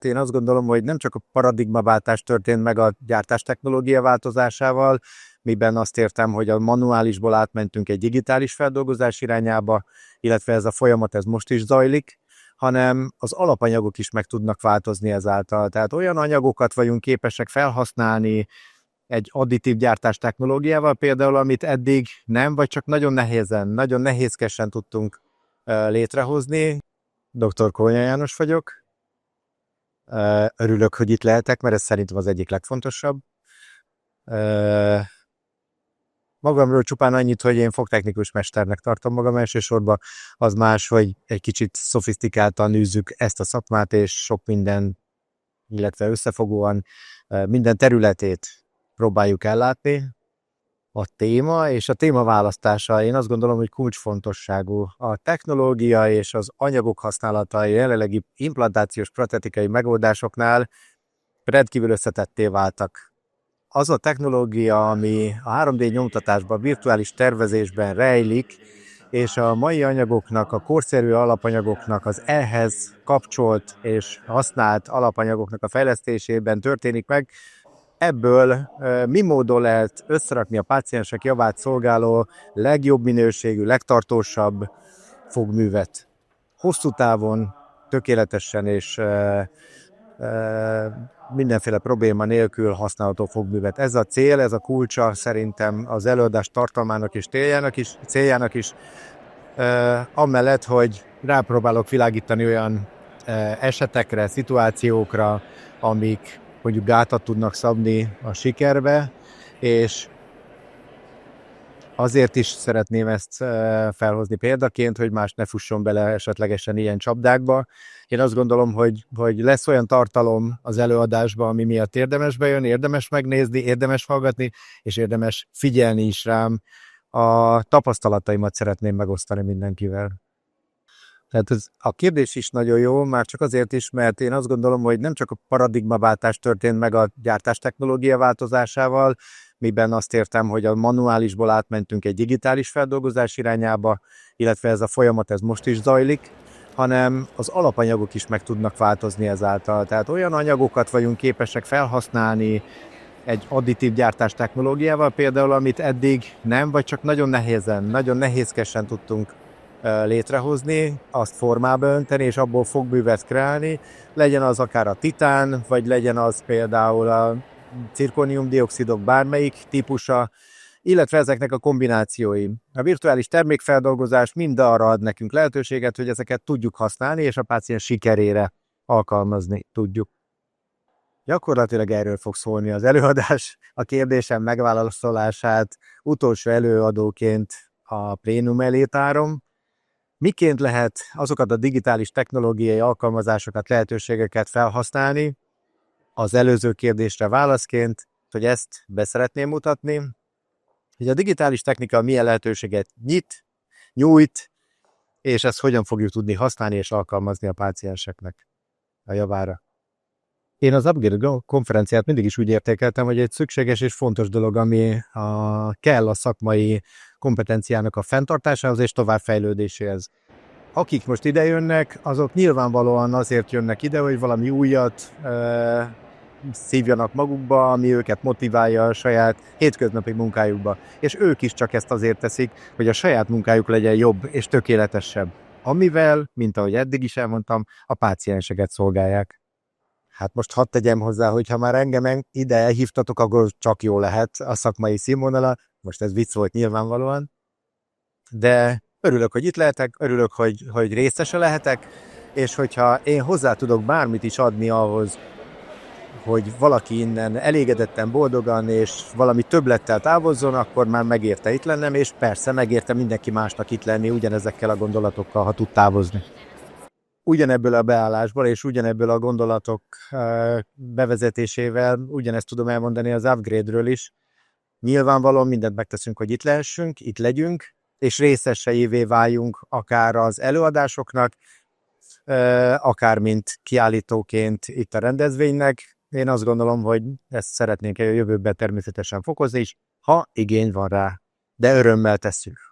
Én azt gondolom, hogy nem csak a paradigmaváltás történt meg a gyártás technológia változásával, miben azt értem, hogy a manuálisból átmentünk egy digitális feldolgozás irányába, illetve ez a folyamat ez most is zajlik, hanem az alapanyagok is meg tudnak változni ezáltal. Tehát olyan anyagokat vagyunk képesek felhasználni egy additív gyártás technológiával például, amit eddig nem, vagy csak nagyon nehézen, nagyon nehézkesen tudtunk létrehozni. Dr. Kónya János vagyok. Örülök, hogy itt lehetek, mert ez szerintem az egyik legfontosabb. Magamról csupán annyit, hogy én fogtechnikus mesternek tartom magam elsősorban, az más, hogy egy kicsit szofisztikáltan űzzük ezt a szakmát, és sok minden, illetve összefogóan minden területét próbáljuk ellátni. A téma és a téma választása, én azt gondolom, hogy kulcsfontosságú. A technológia és az anyagok használata a jelenlegi implantációs protetikai megoldásoknál rendkívül összetetté váltak. Az a technológia, ami a 3D nyomtatásban, virtuális tervezésben rejlik, és a mai anyagoknak, a korszerű alapanyagoknak az ehhez kapcsolt és használt alapanyagoknak a fejlesztésében történik meg, ebből mi módon lehet összerakni a páciensek javát szolgáló legjobb minőségű, legtartósabb fogművet. Hosszú távon, tökéletesen és mindenféle probléma nélkül használható fogművet. Ez a cél, ez a kulcsa szerintem az előadás tartalmának és céljának is, amellett, hogy rápróbálok világítani olyan esetekre, szituációkra, amik mondjuk gátat tudnak szabni a sikerbe, és azért is szeretném ezt felhozni példaként, hogy más ne fusson bele esetlegesen ilyen csapdákba. Én azt gondolom, hogy lesz olyan tartalom az előadásban, ami miatt érdemes bejönni, érdemes megnézni, érdemes hallgatni, és érdemes figyelni is rám. A tapasztalataimat szeretném megosztani mindenkivel. Tehát a kérdés is nagyon jó, már csak azért is, mert én azt gondolom, hogy nem csak a paradigmaváltás történt meg a gyártás technológia változásával, miben azt értem, hogy a manuálisból átmentünk egy digitális feldolgozás irányába, illetve ez a folyamat ez most is zajlik, hanem az alapanyagok is meg tudnak változni ezáltal. Tehát olyan anyagokat vagyunk képesek felhasználni egy additív gyártás technológiával például, amit eddig nem, vagy csak nagyon nehézen, nagyon nehézkesen tudtunk létrehozni, azt formába önteni, és abból fogművet kreálni, legyen az akár a titán, vagy legyen az például a cirkónium-dioxidok bármelyik típusa, illetve ezeknek a kombinációi. A virtuális termékfeldolgozás mind arra ad nekünk lehetőséget, hogy ezeket tudjuk használni, és a páciens sikerére alkalmazni tudjuk. Gyakorlatilag erről fog szólni az előadás. A kérdésem megválaszolását utolsó előadóként a plénum elé tárom. Miként lehet azokat a digitális technológiai alkalmazásokat, lehetőségeket felhasználni? Az előző kérdésre válaszként, hogy ezt beszeretném mutatni, hogy a digitális technika milyen lehetőséget nyújt, és ezt hogyan fogjuk tudni használni és alkalmazni a pácienseknek a javára. Én az Upgrade konferenciát mindig is úgy értékeltem, hogy egy szükséges és fontos dolog, ami kell a szakmai kompetenciának a fenntartásához és továbbfejlődéséhez. Akik most ide jönnek, azok nyilvánvalóan azért jönnek ide, hogy valami újat szívjanak magukba, ami őket motiválja a saját hétköznapi munkájukba. És ők is csak ezt azért teszik, hogy a saját munkájuk legyen jobb és tökéletesebb. Amivel, mint ahogy eddig is elmondtam, a pácienseket szolgálják. Hát most hadd tegyem hozzá, hogy ha már engem ide elhívtatok, akkor csak jó lehet a szakmai színvonala. Most ez vicc volt nyilvánvalóan. De örülök, hogy itt lehetek, örülök, hogy részese lehetek, és hogyha én hozzá tudok bármit is adni ahhoz, hogy valaki innen elégedetten, boldogan és valami többlettel távozzon, akkor már megérte itt lennem, és persze megérte mindenki másnak itt lenni ugyanezekkel a gondolatokkal, ha tud távozni. Ugyanebből a beállásból és ugyanebből a gondolatok bevezetésével ugyanezt tudom elmondani az Upgrade-ről is. Nyilvánvalóan mindent megteszünk, hogy itt lehessünk, itt legyünk, és részeseivé váljunk akár az előadásoknak, akár mint kiállítóként itt a rendezvénynek. Én azt gondolom, hogy ezt szeretnénk a jövőben természetesen fokozni is, ha igény van rá, de örömmel tesszük.